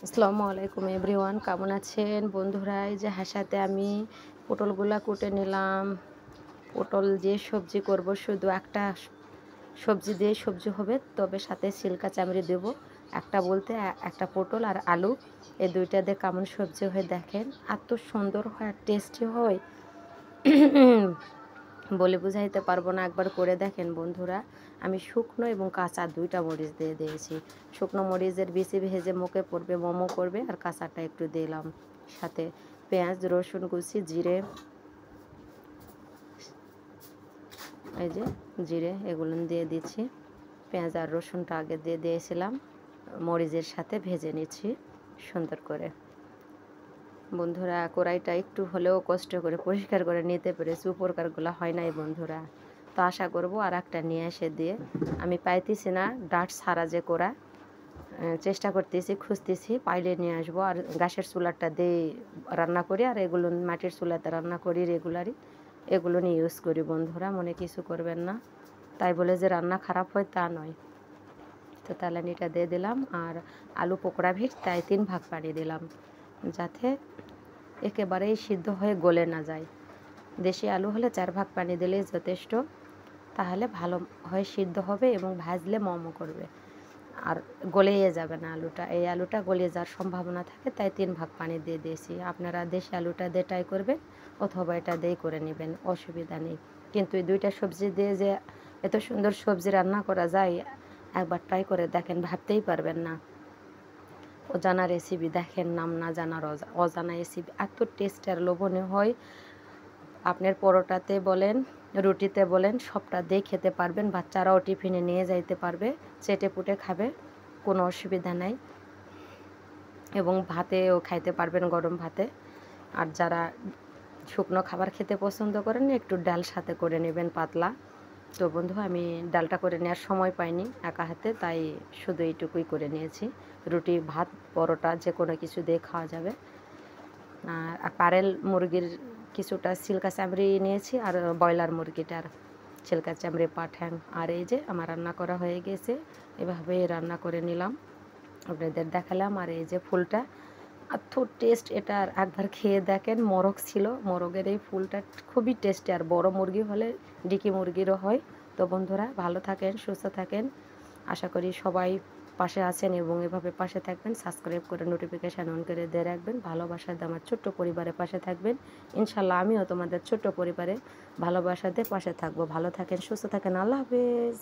আসসালামু আলাইকুম এভরিওয়ান, কেমন আছেন বন্ধুরা? এই যে হাসাতে আমি পটলগুলা কুটে নিলাম। পটল দিয়ে সবজি করব, শুধু একটা সবজি দিয়ে সবজি হবে, তবে সাথে সিল্কা চামড়ি দেব। একটা বলতে একটা পটল আর আলু, এই দুইটা দিয়ে কেমন সবজি হয় দেখেন। এত সুন্দর হয় আর টেস্টি হয়, বলে বুঝাইতে পারবো না। একবার করে দেখেন বন্ধুরা। আমি শুকনো এবং কাঁচা দুইটা মরিচ দিয়ে দিয়েছি। শুকনো মরিচের বেশি ভেজে মুখে পড়বে, মোমো করবে, আর কাঁচাটা একটু দিলাম। সাথে পেঁয়াজ, রসুন কুচি, জিরে, এই যে জিরে, এগুলো দিয়ে দিচ্ছি। পেঁয়াজ আর রসুনটা আগে দিয়ে দিয়েছিলাম, মরিচের সাথে ভেজে নিচ্ছি সুন্দর করে। বন্ধুরা, কড়াইটা একটু হলেও কষ্ট করে পরিষ্কার করে নিতে পেরেছি, উপকারগুলো হয় নাই বন্ধুরা। তো আশা করব আর একটা নিয়ে এসে দিয়ে। আমি পাইতেছি না ডাট ছাড়া যে কড়া, চেষ্টা করতেছি, খুঁজতেছি, পাইলে নিয়ে আসবো। আর গ্যাসের চুলাটা দিয়ে রান্না করি, আর এগুলো মাটির চুলাতে রান্না করি রেগুলারই। এগুলো নিয়ে ইউজ করি বন্ধুরা, মনে কিছু করবেন না। তাই বলে যে রান্না খারাপ হয় তা নয়। তো তালানিটা দিয়ে দিলাম, আর আলু পকোড়া ভিট তাই 3 ভাগ পানি দিলাম, যাতে একেবারেই সিদ্ধ হয়ে গলে না যায়। দেশি আলু হলে 4 ভাগ পানি দিলেই যথেষ্ট, তাহলে ভালো হয়, সিদ্ধ হবে এবং ভাজলে মমো করবে, আর গলেই যাবে না আলুটা। এই আলুটা গলে যাওয়ার সম্ভাবনা থাকে, তাই 3 ভাগ পানি দিয়ে দিয়েছি। আপনারা দেশি আলুটা দিয়ে ট্রাই করবেন, অথবা এটা দিয়েই করে নেবেন, অসুবিধা নেই। কিন্তু এই দুইটা সবজি দিয়ে যে এত সুন্দর সবজি রান্না করা যায়, একবার ট্রাই করে দেখেন, ভাবতেই পারবেন না। অজানা রেসিপি দেখেন, নাম না জানার অজানা রেসিপি এত টেস্ট আর লোভনীয় হয়। আপনার পরোটাতে বলেন, রুটিতে বলেন, সবটা দিয়ে খেতে পারবেন। বাচ্চারাও টিফিনে নিয়ে যাইতে পারবে, চেটে পুটে খাবে, কোনো অসুবিধা নাই। এবং ভাতেও খাইতে পারবেন, গরম ভাতে। আর যারা শুকনো খাবার খেতে পছন্দ করেন, একটু ডাল সাথে করে নেবেন পাতলা। তো বন্ধু, আমি ডালটা করে নেওয়ার সময় পাইনি একা হাতে, তাই শুধু এইটুকুই করে নিয়েছি। রুটি, ভাত, পরোটা যে কোনো কিছু দিয়ে খাওয়া যাবে। আর পারেল মুরগির কিছুটা ছিলকা চামড়ি নিয়েছি, আর ব্রয়লার মুরগিটার ছিলকা চামড়ি, পা, ঠ্যাং। আর এই যে আমার রান্না করা হয়ে গেছে, এভাবেই রান্না করে নিলাম, আপনাদের দেখালাম। আর এই যে ফুলটা এত টেস্ট, এটা আর একবার খেয়ে দেখেন। মোরগ ছিল, মোরগের এই ফুলটা খুবই টেস্টি, আর বড় মুরগি হলে ডিকি মুরগিরও হয়। তো বন্ধুরা, ভালো থাকেন, সুস্থ থাকেন। আশা করি সবাই পাশে আছেন এবং এভাবে পাশে থাকবেন। সাবস্ক্রাইব করে নোটিফিকেশান অন করে দিয়ে রাখবেন। ভালোবাসা দিয়ে আমার ছোট্ট পরিবারের পাশে থাকবেন। ইনশাল্লাহ আমিও তোমাদের ছোট্ট পরিবারে ভালোবাসা দিয়ে পাশে থাকবো। ভালো থাকেন, সুস্থ থাকেন। আল্লাহ হাফেজ।